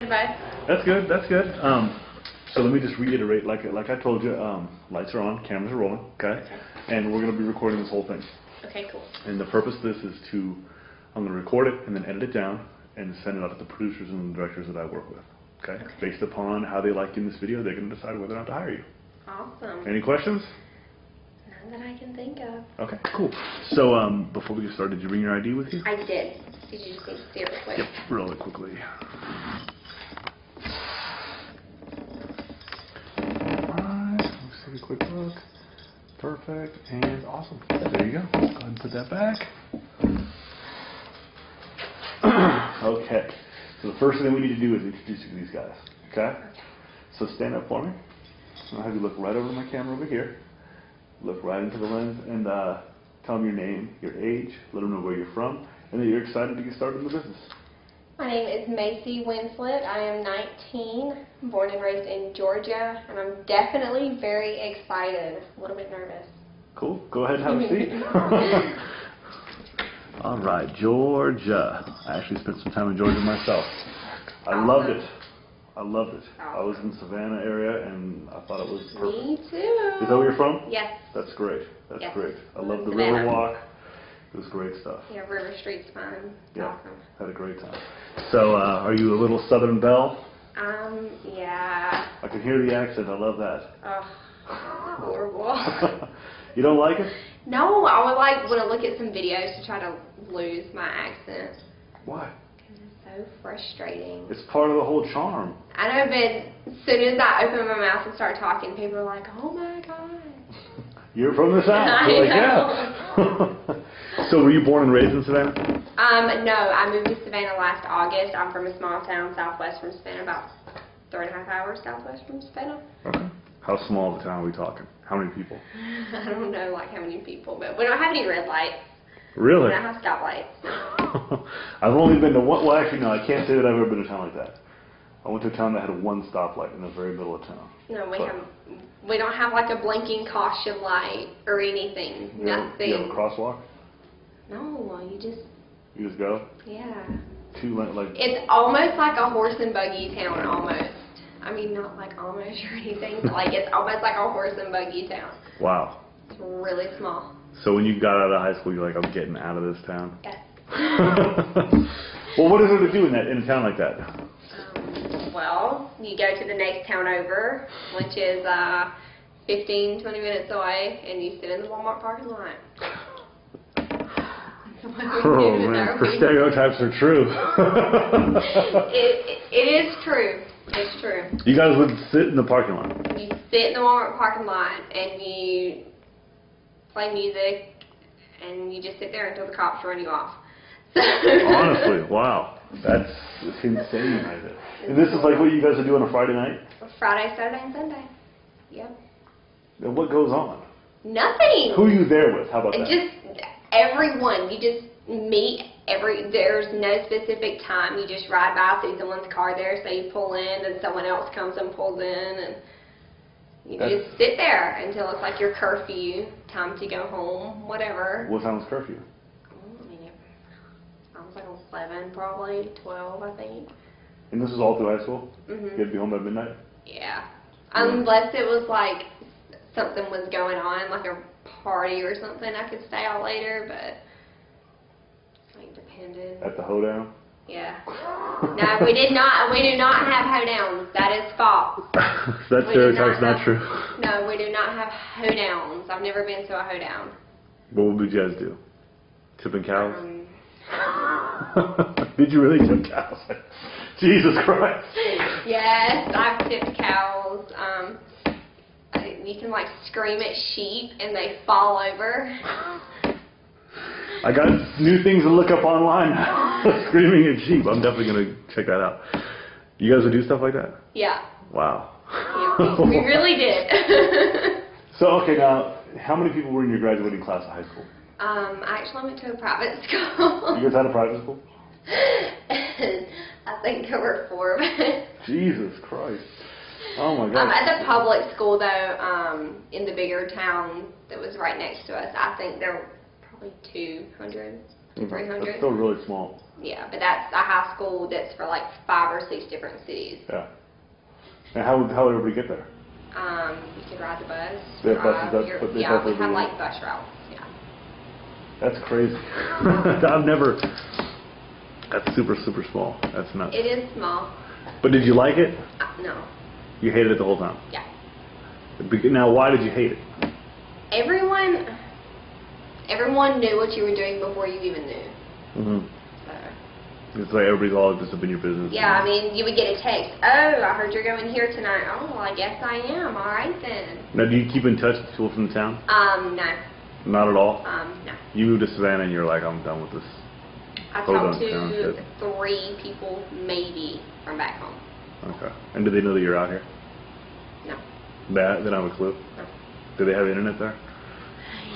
Bye. That's good. That's good. So let me just reiterate, like I told you, lights are on, cameras are rolling, okay? And we're going to be recording this whole thing. Okay, cool. And the purpose of this is I'm going to record it and then edit it down and send it out to the producers and the directors that I work with, okay? Based upon how they liked in this video, they're going to decide whether or not to hire you. Awesome. Any questions? None that I can think of. Okay, cool. So before we get started, did you bring your ID with you? I did. Did you just need to see it real quick? Yep, really quickly. Alright, let's take a quick look. Perfect, and awesome. There you go. Go ahead and put that back. Okay, so the first thing we need to do is introduce you to these guys, okay? So stand up for me. I'll have you look right over my camera over here. Look right into the lens and tell them your name, your age, let them know where you're from, and that you're excited to get started in the business. My name is Maci Winslett. I am 19, born and raised in Georgia, and I'm definitely very excited. A little bit nervous. Cool. Go ahead and have a seat. All right, Georgia. I actually spent some time in Georgia myself. I loved it. I loved it. I was in Savannah area, and I thought it was perfect. Me too. Is that where you're from? Yes. That's great. That's yes. great. I love the Savannah. river walk. It was great stuff. Yeah, River Street's fun. Yeah, Awesome. had a great time. So, are you a little Southern belle? Yeah. I can hear the accent. I love that. Oh, horrible. You don't like it? No, I would want to look at some videos to try to lose my accent. Why? Because it's so frustrating. It's part of the whole charm. I know, but as soon as I open my mouth and start talking, people are like, oh my God. You're from the South. You're like, yeah. So were you born and raised in Savannah? No, I moved to Savannah last August. I'm from a small town southwest from Savannah, about 3.5 hours southwest from Savannah. Okay. How small of a town are we talking? How many people? I don't know like how many people, but we don't have any red lights. Really? We don't have stoplights. I've only been to one, well actually no, I can't say that I've ever been to a town like that. I went to a town that had one stoplight in the very middle of town. No, we don't have like a blinking caution light or anything. Nothing. You have a crosswalk? No, you just go? Yeah. It's almost like a horse and buggy town, almost. I mean, not like almost or anything, but like it's almost like a horse and buggy town. Wow. It's really small. So when you got out of high school, you're like, I'm getting out of this town? Yes. Well, what is there to do in a town like that? Well, you go to the next town over, which is 15, 20 minutes away, and you sit in the Walmart parking lot. Oh man, for stereotypes are true. It is true. It's true. You guys would sit in the parking lot? You sit in the Walmart parking lot and you play music and you just sit there until the cops run you off. Honestly, wow. That's insane right there. And this is like what you guys are doing on a Friday night? Friday, Saturday, and Sunday. Yep. And what goes on? Nothing. Who are you there with? How about that? Just everyone. You just meet there's no specific time. You just ride by, see someone's car there, so you pull in, and someone else comes and pulls in, and you just sit there until it's like your curfew, time to go home, whatever. What time was curfew? I mean, I was like 11, probably 12, I think. And this is all through high school? Mhm. You had to be home by midnight? Yeah. Unless it was like something was going on, like a party or something, I could stay out later, but it depended. At the hoedown? Yeah. No, we do not have hoedowns. That is false. That stereotype's not true. No, we do not have hoedowns. I've never been to a hoedown. What would you guys do? Tipping cows? Did you really tip cows? Jesus Christ. Yes, I've tipped cows. You can like scream at sheep and they fall over. I got new things to look up online. Screaming at sheep. I'm definitely going to check that out. You guys would do stuff like that? Yeah. Wow. Yeah, we really did. So, okay, now, how many people were in your graduating class of high school? I actually went to a private school. You guys had a private school? I think there were 4 of us. Jesus Christ. Oh my God. At the public school, though, in the bigger town that was right next to us, I think there were probably 200 to 300. That's still really small. Yeah, but that's a high school that's for like 5 or 6 different cities. Yeah. And how would everybody get there? You could ride the bus. They have buses Yeah, we have like bus routes. Yeah. That's crazy. I've never. That's super small. That's nuts. It is small. But did you like it? No. You hated it the whole time? Yeah. Now, why did you hate it? Everyone knew what you were doing before you even knew. Mm-hmm. So. It's like everybody's all just up in your business. Yeah, I mean, you would get a text. Oh, I heard you're going here tonight. Oh, well, I guess I am. All right then. Now, do you keep in touch with people from the town? No. Not at all? No. You moved to Savannah and you're like, I'm done with this. I talked to 3 people maybe from back home. Okay. And do they know that you're out here? No. They don't have a clue? No. Do they have internet there?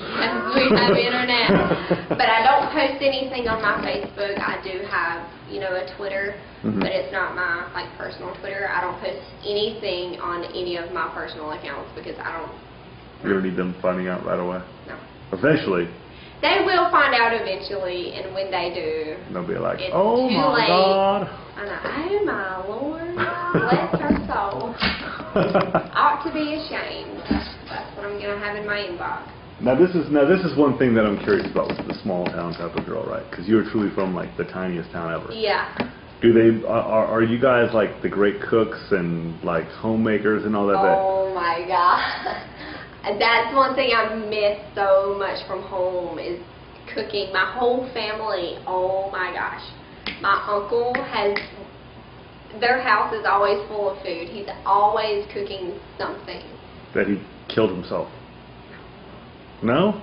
Yes, we have internet. But I don't post anything on my Facebook. I do have, a Twitter, but it's not my personal Twitter. I don't post anything on any of my personal accounts because I don't. You don't need them finding out right away? No. Eventually. They will find out eventually, and when they do, they'll be like, it's oh too my late. God. I know, oh my Lord, bless her soul. Ought to be ashamed. That's what I'm going to have in my inbox. Now this is one thing that I'm curious about with the small town type of girl, right? Because you're truly from like the tiniest town ever. Yeah. Do they are you guys like the great cooks and like homemakers and all that? Oh my God. That's one thing I miss so much from home is cooking. My whole family, oh my gosh. My uncle their house is always full of food. He's always cooking something. That he killed himself? No?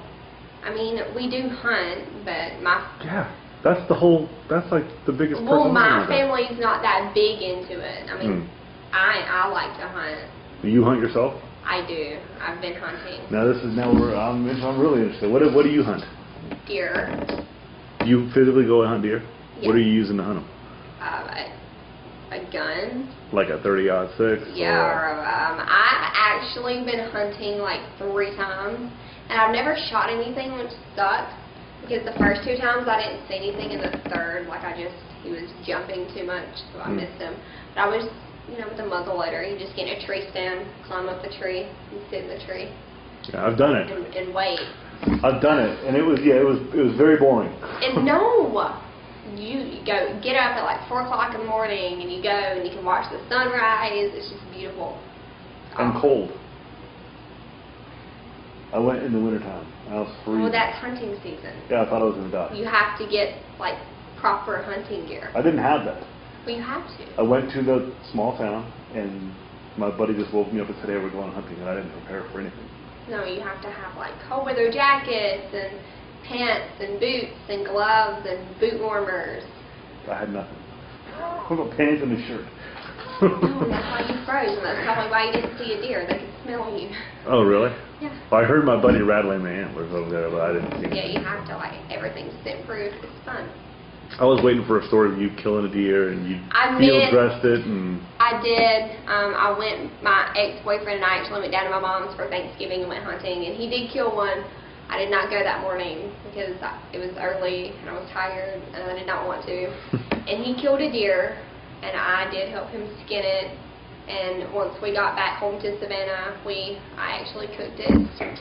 I mean, we do hunt, but Yeah, that's like the biggest part. Well, my family's not that big into it. I mean, I like to hunt. Do you hunt yourself? I do. I've been hunting. I'm really interested. What do you hunt? Deer. You physically go and hunt deer? Yeah. What are you using to hunt them? A gun. Like a 30-06? Yeah. I've actually been hunting like 3 times, and I've never shot anything, which sucks because the first 2 times I didn't see anything, and the third, he was jumping too much, so I missed him. But I was. With a muzzleloader, you just get in a tree stand, climb up the tree, and sit in the tree. Yeah, I've done it. And wait. I've done it, and it was very boring. And no, you get up at like 4 o'clock in the morning, and you go and you can watch the sunrise. It's just beautiful. And cold. I went in the wintertime. I was freezing. Well, that's hunting season. Yeah, I thought I was gonna die. You have to get like proper hunting gear. I didn't have that. Well, you have to. I went to the small town, and my buddy just woke me up and said, hey, we're going hunting, and I didn't prepare for anything. No, you have to have like cold weather jackets and pants and boots and gloves and boot warmers. I had nothing. What about pants and a shirt? No, that's why you froze, and that's probably why you didn't see a deer. They could smell you. Oh, really? Yeah. Well, I heard my buddy rattling the antlers over there, but I didn't see Yeah, anything. you have to, everything's scent-proof. It's fun. I was waiting for a story of you killing a deer and you field dressed it and. I did. My ex-boyfriend and I actually went down to my mom's for Thanksgiving and went hunting, and he did kill one. I did not go that morning because it was early and I was tired and I did not want to. And he killed a deer, and I did help him skin it. And once we got back home to Savannah, I actually cooked it. Nice.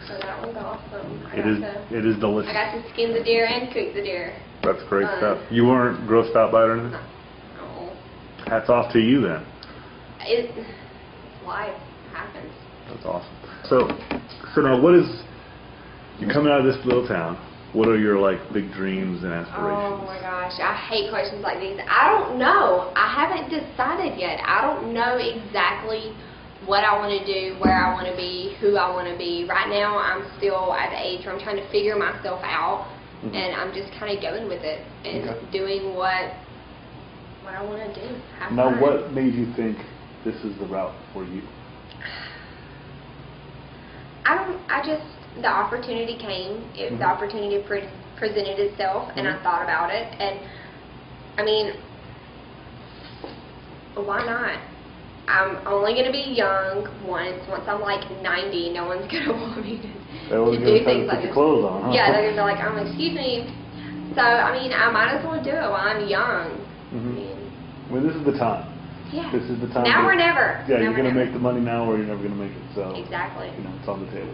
So that was awesome. It is delicious. I got to skin the deer and cook the deer. That's great stuff. You weren't grossed out by it or anything? No. Hats off to you then. Life happens. That's awesome. So now you're coming out of this little town. What are your big dreams and aspirations? Oh my gosh, I hate questions like these. I don't know. I haven't decided yet. I don't know exactly what I want to do, where I want to be, who I want to be. Right now, I'm still at the age where I'm trying to figure myself out, and I'm just kind of going with it and doing what I want to do. Now, what made you think this is the route for you? The opportunity came. The opportunity presented itself, and I thought about it. And I mean, why not? I'm only going to be young once. Once I'm like 90, no one's going to want me to do things like this. Clothes on, huh? Yeah, they're going to be like, excuse me, So, I mean, I might as well do it while I'm young. Well, this is the time. Yeah. This is the time. Now or never. Yeah, Never, you're going to never. make the money now or you're never going to make it. So, Exactly. you know, it's on the table.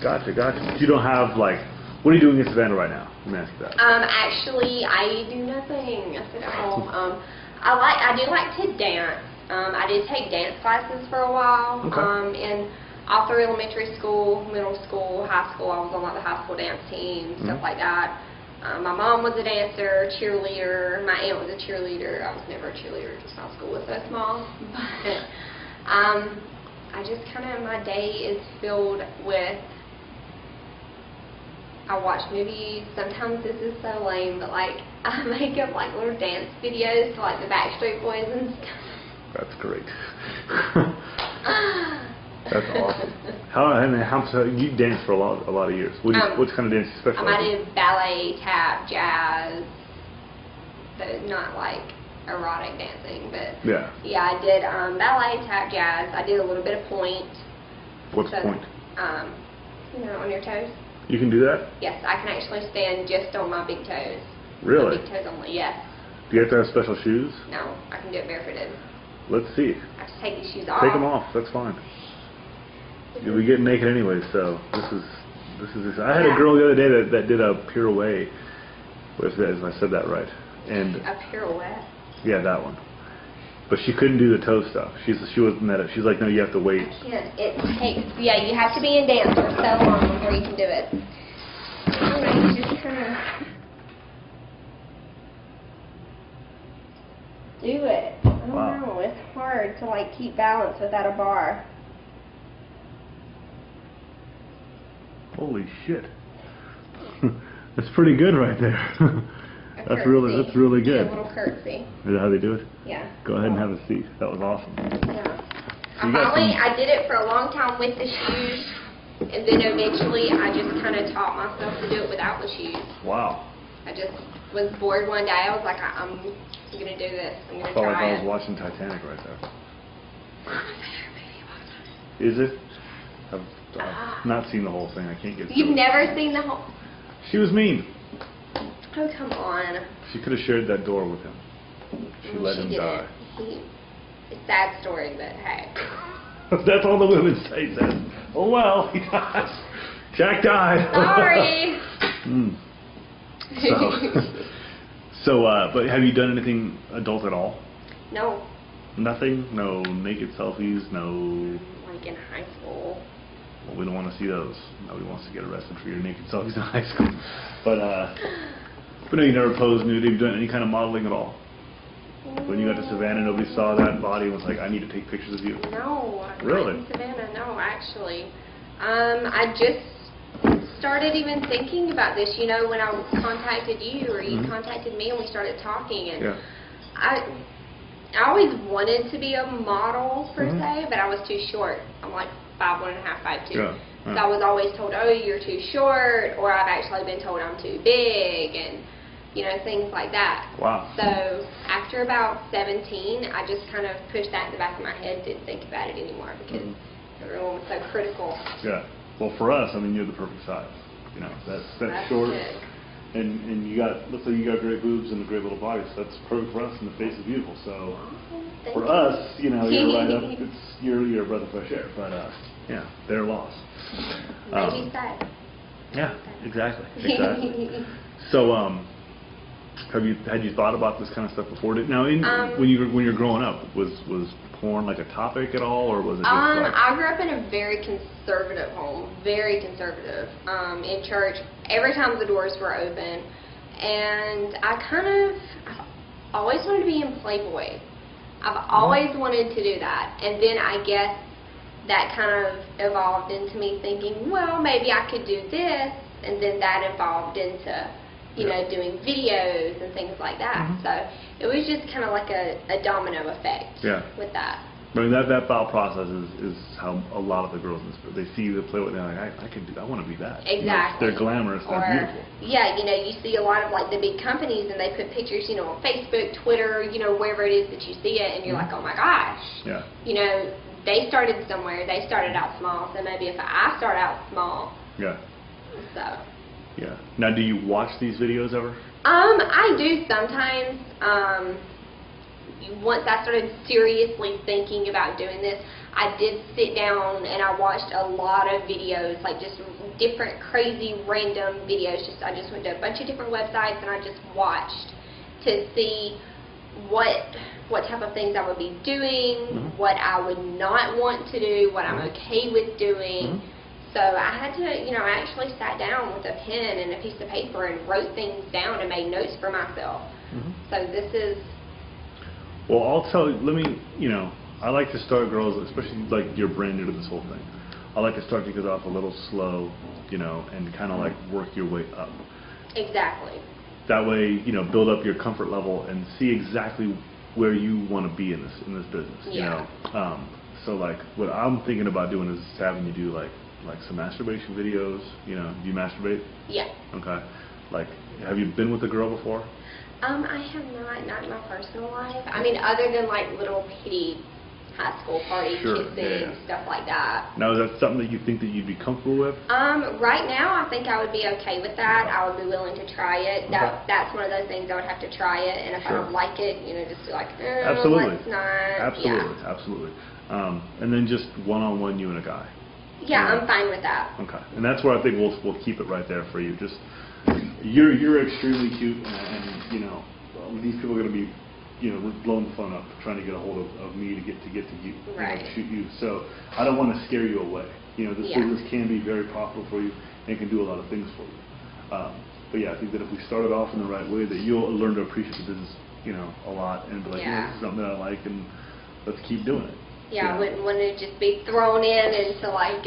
Gotcha. But you don't have, like, what are you doing in Savannah right now? Let me ask you that. Actually, I do nothing. I sit at home. I do like to dance. I did take dance classes for a while. Okay. And all through elementary school, middle school, high school, I was on like the high school dance team, stuff like that. My mom was a dancer, cheerleader. My aunt was a cheerleader. I was never a cheerleader because my school was so small. But I just kind of, my day is filled with, I watch movies. Sometimes this is so lame, but like I make up like little dance videos to like the Backstreet Boys and stuff. That's great. That's awesome. How you danced for a lot of years? What kind of dance you specialize in? I did ballet, tap, jazz, but not like erotic dancing. But yeah, I did ballet, tap, jazz. I did a little bit of point. What's point? You know, on your toes. You can do that? Yes, I can actually stand just on my big toes. Really? My big toes only, yes. Do you have to have special shoes? No, I can do it barefooted. Let's see. I have to take these shoes off. Take them off. That's fine. You'll be getting naked anyway, so this is. I had a girl the other day that did a pirouette. If I said that right. And a pirouette. Yeah, that one. But she couldn't do the toe stuff. She wasn't that. She's like, no, you have to wait. I can't. It takes. Yeah, you have to be in dance for so long before you can do it. I don't know, you just kind of do it. I don't know. It's hard to like keep balance without a bar. Holy shit. That's pretty good right there. That's really good. Yeah, a little curtsy. Is that how they do it? Yeah. Go ahead and have a seat. That was awesome. Yeah. I did it for a long time with the shoes, and then eventually I just kind of taught myself to do it without the shoes. Wow. I just was bored one day. I was like, I'm going to do this. I'm going to try it. I felt like I was watching Titanic right there. Is it? I've not seen the whole thing. I can't get through. You've never seen the whole... She was mean. Oh, come on. She could have shared that door with him. She let him die. It's a sad story, but hey. That's all the women say, then. Oh, well, he died. Jack died. Sorry. But have you done anything adult at all? No. Nothing? No naked selfies? No... Like in high school. Well, we don't want to see those. Nobody wants to get arrested for your naked selfies in high school. But no, you never posed nude. Have you done any kind of modeling at all? When you got to Savannah, nobody saw that body and was like, I need to take pictures of you. No. Really? Not in Savannah, no, actually. I just started even thinking about this, you know, when I contacted you or you contacted me and we started talking. And I always wanted to be a model, per se, but I was too short. I'm like 5'1.5", 5'2". Yeah. So I was always told, oh, you're too short, or I've actually been told I'm too big, and, you know, things like that. Wow. So after about 17, I just kind of pushed that in the back of my head, didn't think about it anymore, because everyone was so critical. Yeah. Well, for us, I mean, you're the perfect size. You know, that's short. Good. And you got, let's say you got great boobs and a great little body, so that's perfect for us, and the face is beautiful. So for us, you know, you're right up. You're a breath of fresh air. But yeah, their loss. Maybe sad. Yeah, exactly. So had you thought about this kind of stuff before? Now, when you're growing up, was porn like a topic at all, or was it just like... I grew up in a very conservative home, very conservative. In church, every time the doors were open, and I've always wanted to be in Playboy. I've always wanted to do that, and then I guess that kind of evolved into me thinking, well, maybe I could do this, and then that evolved into, you know, doing videos and things like that. So it was just kind of like a domino effect with that. I mean, that thought process is how a lot of the girls in this, they see the play with, they're like, I can do that, I want to be that. Exactly. You know, they're glamorous, they're beautiful. Yeah, you know, you see a lot of like the big companies and they put pictures, you know, on Facebook, Twitter, you know, wherever it is that you see it, and you're like, oh my gosh. Yeah. You know, they started somewhere, they started out small, so maybe if I start out small. Yeah. So. Yeah. Now, do you watch these videos ever? I do sometimes. Once I started seriously thinking about doing this, I did sit down and I watched a lot of videos, like just different crazy random videos. I just went to a bunch of different websites and I just watched to see what type of things I would be doing, what I would not want to do, what I'm okay with doing. So I had to, I actually sat down with a pen and a piece of paper and wrote things down and made notes for myself. So this is... Well, I'll tell you, I like to start girls, especially like you're brand new to this whole thing. I like to start you guys off a little slow, and kind of like work your way up. Exactly. That way, build up your comfort level and see exactly where you want to be in this business. Yeah. So like what I'm thinking about doing is having you do like some masturbation videos. Do you masturbate? Yeah. Okay. Like, have you been with a girl before? I have not in my personal life. I mean, other than like little pity high school party kissing, stuff like that. Now, is that something that you think that you'd be comfortable with? Right now, I think I would be okay with that. I would be willing to try it. That's one of those things I would have to try it, and if I don't like it, just be like, absolutely, let's not. Absolutely. And then just one-on-one, you and a guy. Yeah, I'm fine with that. Okay, and that's where I think we'll keep it right there for you. Just you're extremely cute, and these people are going to be blowing the phone up trying to get a hold of me to get to you, to shoot you. So I don't want to scare you away. This business can be very profitable for you and can do a lot of things for you. But yeah, I think that if we started off in the right way, that you'll learn to appreciate the business, a lot, and be like, this is something that I like, and let's keep doing it. Yeah, I wouldn't want to just be thrown into like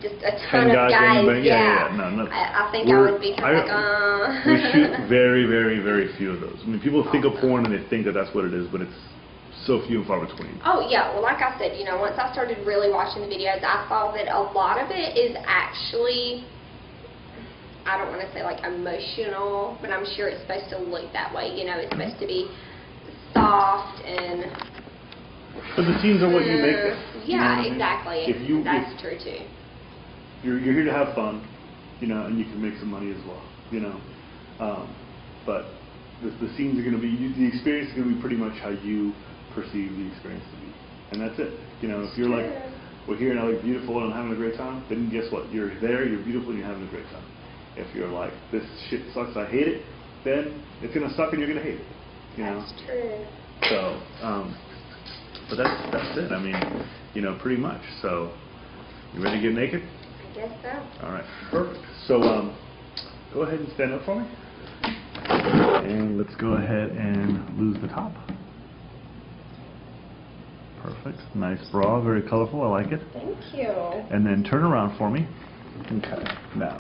just a ton of guys. No. I think I would be kind of like, We shoot very, very, very few of those. I mean, people think of porn and they think that that's what it is, but it's so few and far between. Oh yeah, well, like I said, once I started really watching the videos, I saw that a lot of it is actually, I don't want to say like emotional, but I'm sure it's supposed to look that way. It's supposed to be soft and. But the scenes are what you make them. Yeah, exactly. That's true too. You're here to have fun, and you can make some money as well, but the scenes are going to be, the experience is going to be pretty much how you perceive the experience to be, and that's it. If you're like, we're here and I look beautiful and I'm having a great time, then guess what? You're there, you're beautiful, and you're having a great time. If you're like, this shit sucks, I hate it, then it's going to suck and you're going to hate it. That's true. So, but that's it. I mean, pretty much. So, you ready to get naked? I guess so. All right, perfect. So, go ahead and stand up for me. And let's go ahead and lose the top. Perfect. Nice bra, very colorful. I like it. Thank you. And then turn around for me. Okay. Now.